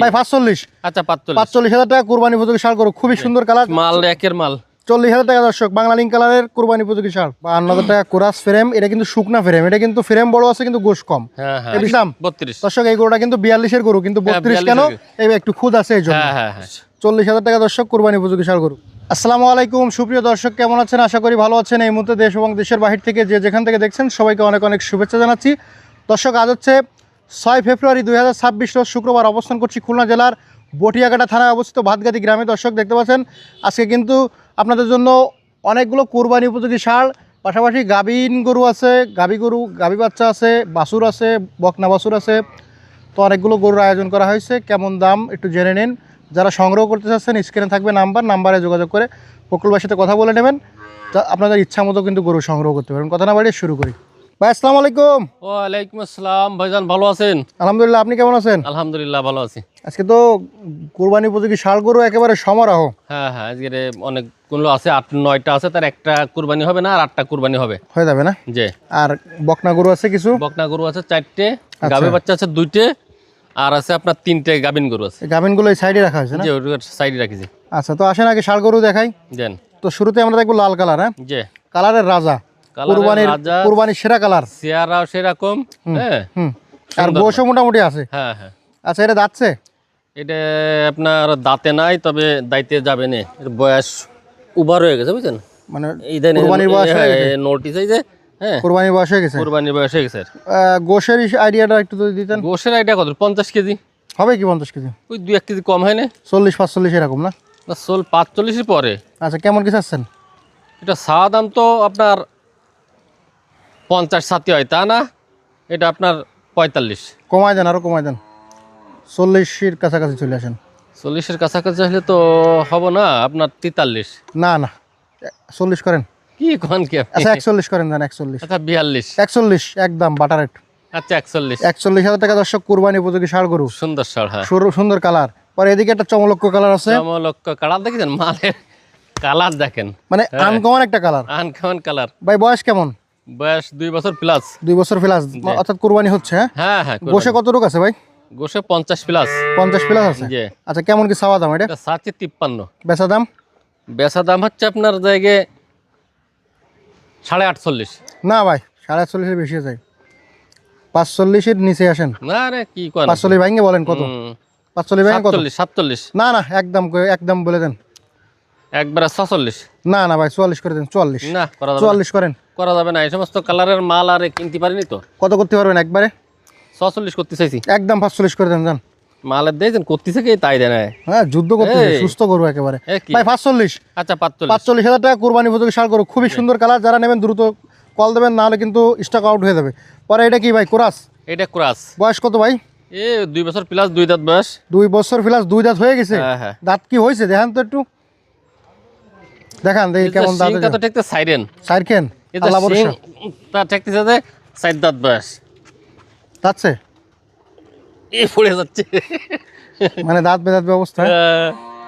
ভাই 45। আচ্ছা 45,000 টাকা কুরবানি উপযোগী ষাঁড় গরু, খুবই সুন্দর কালার, মাল একের মাল। 40,000 টাকা দর্শক, বাংলা লিঙ্ক কালারের কুরবানি উপযোগী ষাঁড়। 52,000 টাকা কোরাস ফ্রেম, এটা কিন্তু শুকনা ফ্রেম, এটা কিন্তু ফ্রেম বড় আছে কিন্তু গোশ কম। হ্যাঁ হ্যাঁ, এই বুঝলাম 32। দর্শক এই গরুটা কিন্তু 42-এর গরু, কিন্তু 32 কেন, এই একটু খুদ আছে এই জন্য। হ্যাঁ হ্যাঁ হ্যাঁ। 40,000 টাকা দর্শক কুরবানি উপযোগী ষাঁড় গরু। আসসালামু আলাইকুম সুপ্রিয় দর্শক, কেমন আছেন? আশা করি ভালো আছেন। এই মুহূর্তে দেশ এবং দেশের বাহির থেকে যে যেখান থেকে দেখছেন সবাইকে অনেক অনেক শুভেচ্ছা জানাচ্ছি। দর্শক আজ হচ্ছে 6 ফেব্রুয়ারি 2026 রোজ শুক্রবার, অবস্থান করছি খুলনা জেলার বটিয়াঘাটা থানায় অবস্থিত ভাতগাতি গ্রামে। দর্শক দেখতে পাচ্ছেন আজকে কিন্তু আপনাদের জন্য অনেকগুলো কুরবানি উপযোগী ষাঁড়, পাশাপাশি গাভীন গরু আছে, গাভী গরু, গাভী বাচ্চা আছে, বাছুর আছে, বকনা বাছুর আছে। তো অনেকগুলো গরুর আয়োজন করা হয়েছে। কেমন দাম একটু জেনে নিন। যারা সংগ্রহ করতে চাচ্ছেন স্ক্রিনে থাকবে নাম্বারে যোগাযোগ করে প্রকল্পের সাথে কথা বলে নেবেন। আপনাদের ইচ্ছা মতো কিন্তু গরু সংগ্রহ করতে পারেন। কথা না বাড়িয়ে শুরু করি। ভাই আসসালামু আলাইকুম। ওয়ালাইকুম আসসালাম ভাইজান, ভালো আছেন? আলহামদুলিল্লাহ, আপনি কেমন আছেন? আলহামদুলিল্লাহ ভালো আছি। আজকে তো কুরবানি উপযোগী ষাঁড় গরু একেবারে সমারোহ। হ্যাঁ হ্যাঁ, আজকে অনেকগুলো আছে, 8-9টা আছে, তার একটা কুরবানি হবে না, আর 8টা কুরবানি হবে, হয়ে যাবে না? জি। আর বকনা গরু আছে কিছু, বকনা গরু আছে 4টে, গাভী বাচ্চা আছে 2টে, আর আছে আপনার 3টে গাভিন গরু আছে। গাভিনগুলো এই সাইডে রাখা হয়েছে না? জি, ওর সাইডে রাখিছি। আচ্ছা, তো আসেন আগে ষাঁড় গরু দেখাই। দেন। তো শুরুতে আমরা দেখবো লাল কালার। হ্যাঁ, জি, কালারের রাজা, কুরবানির সেরা কালার, চেহারাও সেরকম। হ্যাঁ, আর গোশও মোটামুটি আছে। হ্যাঁ হ্যাঁ। আচ্ছা, এটা যাচ্ছে? এটা আপনার দাঁতে নাই, তবে দাইতে যাবে না, এর বয়স উবার হয়ে গেছে, বুঝছেন? মানে এই দেন কুরবানির বয়স হয়ে গেছে। নোটিস এই যে, হ্যাঁ কুরবানির বয়স হয়ে গেছে, কুরবানির বয়স হয়ে গেছে। গোশের আইডিয়াটা একটু যদি দিতেন। গোশের আইডিয়া কত? 50 কেজি হবে কি? 50 কেজি, ওই 2-1 কেজি কম হয় না? 40-45 এরকম না? সোল 45-এর পরে। আচ্ছা, কেমন কি চাচ্ছেন? এটা চাওয়া দাম তো আপনার 50-60 হয়, তা না, এটা আপনার 45। কমায় দেন, আরো কমায় দেন, 40-এর কাছাকাছি চলে আসেন। 40-এর কাছাকাছি আসলে তো হবো না, আপনার 43। না না, 40 করেন। কি কোন কি আপনি? আচ্ছা 41 করেন, দেন 41। আচ্ছা 42। 41 একদম বাটার রেট। আচ্ছা 41। 41,000 টাকা দর্শক কুরবানি উপযোগী ষাঁড় গরু, সুন্দর ষাঁড়। হ্যাঁ, সুন্দর কালার। পরে এদিকে একটা চমলক্ষ কালার আছে, চমলক্ষ কালার দেখেছেন? মালের কালার দেখেন, মানে আনকমন একটা কালার। Uncommon colour. ভাই বয়স কেমন? বয়স 2 বছর প্লাস। 2 বছর প্লাস, অর্থাৎ কুরবানি হচ্ছে। হ্যাঁ হ্যাঁ। গোশে কতটুকু আছে ভাই? গোশে 50 প্লাস। 50 প্লাস আছে। জি। আচ্ছা, কেমন কি চাওয়া দাম এটা? এটা 53। বেচা দাম? বেচা দাম হচ্ছে আপনার জায়গায় 48.5। না ভাই, 48,000 বেশি যায়, 45-এর নিচে আসেন। না রে, কি কোন? 45 ভাঙে বলেন কত? 45 ভাঙে কত? 47। না না, একদম বলে দেন। একবারে 46। না না ভাই, 44 করে দেন। 44 না, করা যাবে 44 করেন। করা যাবে না, এই সমস্ত কালারের মাল আর কিনতে পারিনি তো। কত করতে পারবেন একবারে? 46 করতে চাইছি। একদম 45 করে দেন, যান। মালের দিয়েছেন করতেছে কি তাই দেয় না। হ্যাঁ, যুদ্ধ করতে সুস্থ গরু একেবারে। ভাই 45। আচ্ছা 45। 45,000 টাকা কুরবানি উপযোগী ষাঁড় গরু, খুবই সুন্দর কালার। যারা নেবেন দ্রুত কল দেবেন, নাহলে কিন্তু স্টক আউট হয়ে যাবে। পরে এটা কি ভাই? কোরাস? এটা ক্রাস। বয়স কত ভাই? 2 বছর প্লাস, 2 দাঁত বয়স। 2 বছর প্লাস, 2 দাঁত হয়ে গেছে। হ্যাঁ হ্যাঁ। দাঁত কি হয়েছে দেখান তো একটু, দেখান দেখি কেমন দাঁত। সিংটা তো ঠেকতে সাইরেন। সাইরকেন এটা আল্লাহ সিং ভরসা। তা ঠেকতেছে যে 4 দাঁত বয়স। যাচ্ছে এই পড়ে যাচ্ছে, মানে দাঁত বেদাঁত ব্যবস্থা।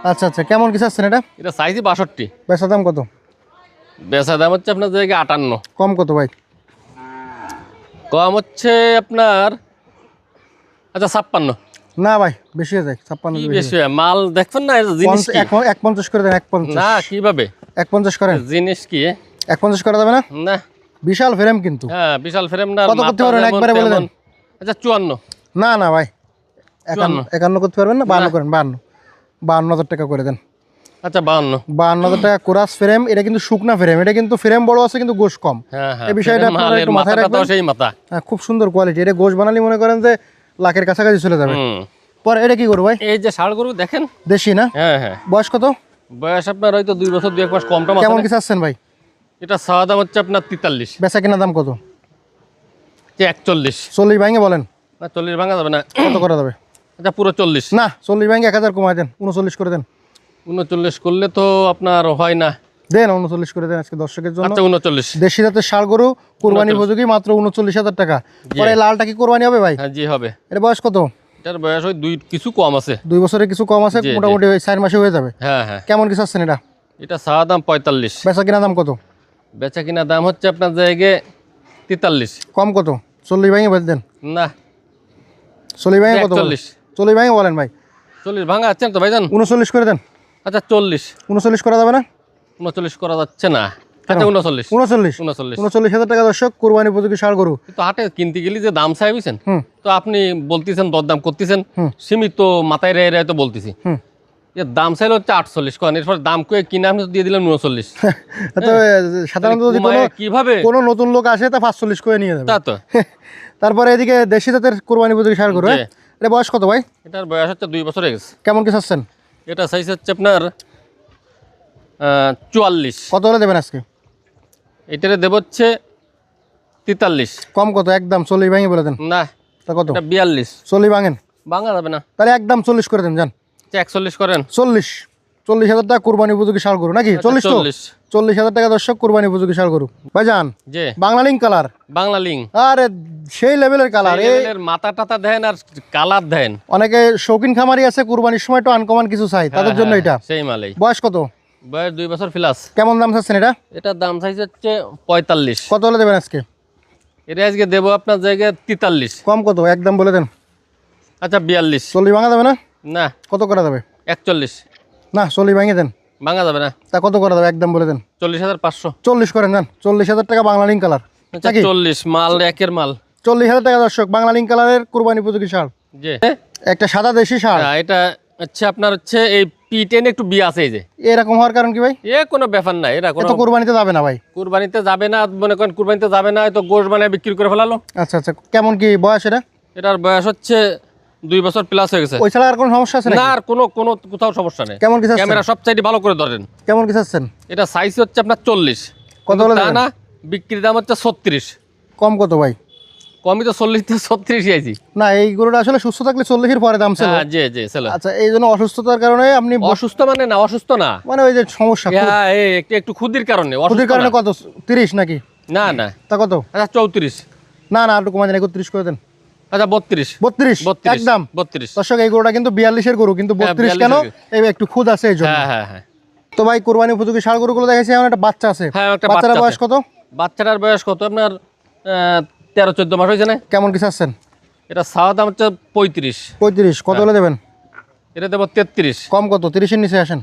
আচ্ছা আচ্ছা, কেমন কি চাচ্ছেন এটা? এটা সাইজই 62। বেচা দাম কত? বেচা দাম হচ্ছে আপনার জায়গায় 58। কম কত ভাই? কম হচ্ছে আপনার, আচ্ছা 56। না ভাই, বেশি হয়ে যায়, 56 কি বেশি হয়? মাল দেখবেন না, জিনিস কি? 150 করে দেন। 150 না, কিভাবে? 150 করেন। জিনিস কি? 150 করা যাবে না? না। বিশাল ফ্রেম কিন্তু। হ্যাঁ, বিশাল ফ্রেম না। কত করতে পারবেন একবারে বলে দেন? আচ্ছা 54। না না ভাই, 51 করতে পারবেন না? 52 করেন। 52,000 টাকা করে দেন। আচ্ছা 52। 52,000 টাকা কোরাস ফ্রেম, এটা কিন্তু শুকনা ফ্রেম, এটা কিন্তু ফ্রেম বড় আছে কিন্তু গোশ কম। হ্যাঁ হ্যাঁ, এই বিষয়টা আপনারা একটু মাথায় রাখবেন। সেই মাথা। হ্যাঁ, খুব সুন্দর কোয়ালিটি। এটা গোশ বানালি মনে করেন যে লাখের কাছাকাছি চলে যাবে। পরে এটা কি করবো ভাই? এই যে ষাঁড় গরু দেখেন, দেশি না? হ্যাঁ হ্যাঁ। বয়স কত? বয়স আপনার হয়তো 2 বছর 2-1 মাস কমটা। কেমন কি চাচ্ছেন ভাই? এটা চাওয়া দাম হচ্ছে আপনার 43। বেচা কিনা দাম কত? 41। 40 ভাঙে বলেন। না, 40 ভাঙা যাবে না। কত করা যাবে? আচ্ছা পুরো 40। না, 40 ভাঙে 1000 কমায় দেন, 39 করে দেন। 39 করলে তো আপনার হয় না। দেন 39 করে দেন আজকে দর্শকের জন্য। আচ্ছা 39। দেশি জাতের ষাঁড় গরু কুরবানি উপযোগী, মাত্র 39,000 টাকা। পরে লালটা কি কুরবানি হবে ভাই? হ্যাঁ জি হবে। এর বয়স কত? এটার বয়স ওই 2 কিছু কম আছে। 2 বছরের কিছু কম আছে, মোটামুটি 4 মাসে হয়ে যাবে। হ্যাঁ হ্যাঁ। কেমন কি চাচ্ছেন এটা? এটা চাওয়া দাম 45। বেচা কিনা দাম কত? বেচা কিনা দাম হচ্ছে আপনার জায়গায় 43। কম কত? 40 ভাঙে বলে দেন। না, 40 ভাঙে কত? 41। 40 ভাঙে বলেন ভাই। 40 ভাঙা যাচ্ছে না তো ভাইজান? 39 করে দেন। আচ্ছা 40। 39 করা যাবে না? 39 করা যাচ্ছে না। আচ্ছা 39। 39 39,000 টাকা দর্শক, কুরবানি উপযোগী ষাঁড় গরু। তো হাটে কিনতে গেলে যে দাম চাই বুঝছেন, হুম তো আপনি বলতেছেন দরদাম করতেছেন, সীমিত মাথায় রেয়ে রেয়ে তো বলতেছি। হুম এর দাম চাইলে হচ্ছে 48 করেন, এরপর দাম কয়ে কিনে আপনি তো দিয়ে দিলাম 39। তো সাধারণত যদি কোনো কিভাবে কোনো নতুন লোক আসে তা 45 করে নিয়ে যাবে। তা তো তারপরে এদিকে দেশি জাতের কুরবানি উপযোগী ষাঁড় গরু, হ্যাঁ? এটা বয়স কত ভাই? এটার বয়স হচ্ছে 2 বছর হয়ে গেছে। কেমন কি চাচ্ছেন? এটা সাইজ হচ্ছে আপনার 44। কত হলে দেবেন আজকে? এটারে দেব হচ্ছে 43। কম কত? একদম 40 ভাঙে বলে দেন। না, তা কত? এটা 42। 40 ভাঙেন, ভাঙা যাবে না। তাহলে একদম 40 করে দেন, যান। 41 করেন। 40,000 টাকা কুরবানি উপযোগী ষাঁড় গরু নাকি? 40 তো? 40,000 টাকা দর্শক, কুরবানি উপযোগী ষাঁড় গরু। ভাইজান যে Banglalink colour, Banglalink আরে সেই লেভেলের কালার। এর মাথা টাতা দেন আর কালার দেন। অনেকে শৌখিন খামারি আছে, কুরবানির সময় তো আনকমন কিছু চাই, তাদের জন্য এটা। সেই মালাই। বয়স কত? বয়স 2 বছর প্লাস। কেমন দাম চাচ্ছেন এটা? এটার দাম চাইছে হচ্ছে 45। কত হলে দেবেন আজকে? এটা আজকে দেবো আপনার জায়গায় 43। কম কত? একদম বলে দেন। আচ্ছা 42। 40 ভাঙা যাবে না? না, কত করা যাবে? 41। না, 40 ভাঙে দেন। ভাঙা যাবে না। তা কত করা যাবে? একদম বলে দেন। 40,500। 40 করেন, যান। 40,000 টাকা বাংলা লিঙ্ক কালার আচ্ছা নাকি? 40 মাল একের মাল। 40,000 টাকা দর্শক, বাংলা লিঙ্ক কালারের কুরবানি উপযোগী ষাঁড়। যে একটা সাদা দেশি ষাঁড়। এটা হচ্ছে আপনার হচ্ছে এই P10 একটু বি আছে এই যে। এরকম হওয়ার কারণ কি ভাই? এ কোনো ব্যাপার না, এরা এ কোনো তো কুরবানিতে যাবে না ভাই। কুরবানিতে যাবে না, মনে করেন কুরবানিতে যাবে না, তো গোশ বানায় বিক্রি করে ফেলালো। আচ্ছা আচ্ছা, কেমন কি বয়স এটা? এটার বয়স হচ্ছে 2 বছর প্লাস হয়ে গেছে। ওই ছাড়া আর কোনো সমস্যা আছে না, নাকি? আর কোনো কোনো কোথাও সমস্যা নেই। কেমন কি চাচ্ছেন? ক্যামেরা সব সাইডে ভালো করে ধরেন। কেমন কি চাচ্ছেন? এটা সাইজ হচ্ছে আপনার 40। কত হলে তা দেবেন? না, বিক্রির দাম হচ্ছে 36। কম কত ভাই? কমই তো 40 থেকে 36 আইছি। না, এই গরুটা আসলে সুস্থ থাকলে 40-এর পরে দাম ছিল। হ্যাঁ, জি জি ছেলে। আচ্ছা, এই জন্য অসুস্থতার কারণে আপনি অসুস্থ মানে না, অসুস্থ না, মানে ওই যে সমস্যা, হ্যাঁ এই একটু ক্ষুদির কারণে অসুস্থ ক্ষতির কারণে। না। কত? 30 নাকি? না না, তা কত? আচ্ছা 34। না না, একটু কমাই দেন, 31 করে দেন। আচ্ছা 32। 32 একদম। 32। দর্শক, এই গরুটা কিন্তু 42-এর গরু, কিন্তু 32 কেন? 42 এই একটু খুদ আছে এই জন্য। হ্যাঁ হ্যাঁ হ্যাঁ তো ভাই, কুরবানি উপযোগী ষাঁড় গরুগুলো দেখাইছি, এখন একটা বাচ্চা আছে। হ্যাঁ, একটা বাচ্চার বাচ্চা বয়স আছে। কত? বাচ্চাটার বয়স কত আপনার 13-14 মাস হয়েছে না। কেমন কি চাচ্ছেন? এটা চাওয়া দাম হচ্ছে 35। 35। কত হলে দেবেন? এটা দেবো 33। কম কত? 30-এর নিচে আসেন।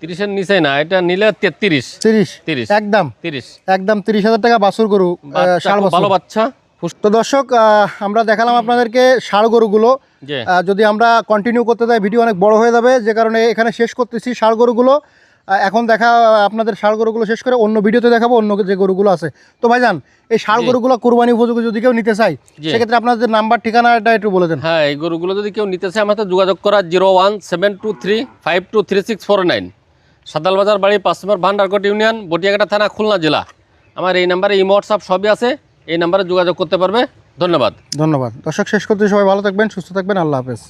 30-এর নিচে না, এটা নিলে 33। 30 একদম। 30। একদম 30,000 টাকা বাছুর গরু, ষাঁড় খুব ভালো বাছুর। বাচ্চা। তো দর্শক, আমরা দেখালাম আপনাদেরকে ষাঁড় গরুগুলো। যে যদি আমরা কন্টিনিউ করতে যাই, ভিডিও অনেক বড় হয়ে যাবে, যে কারণে এখানে শেষ করতেছি ষাঁড় গরুগুলো। এখন দেখা আপনাদের ষাঁড় গরুগুলো শেষ করে অন্য ভিডিওতে দেখাবো অন্য যে গরুগুলো আছে। তো ভাইজান, এই ষাঁড় গরুগুলো কুরবানি উপযোগী যদি কেউ নিতে চাই, সেক্ষেত্রে আপনাদের নাম্বার ঠিকানাটা একটু বলে দেন। হ্যাঁ, এই গরুগুলো যদি কেউ নিতে চায় আমার সাথে যোগাযোগ করা 01723523649। সাদালবাজার বাড়ি, 5 নম্বর ভান্ডারকোট ইউনিয়ন, বটিয়াঘাটা থানা, খুলনা জেলা। আমার এই নাম্বারে ইমো হোয়াটসঅ্যাপ সবই আছে, এই নাম্বারে যোগাযোগ করতে পারবে। ধন্যবাদ। ধন্যবাদ দর্শক, শেষ করতে সবাই ভালো থাকবেন, সুস্থ থাকবেন, আল্লাহ হাফেজ।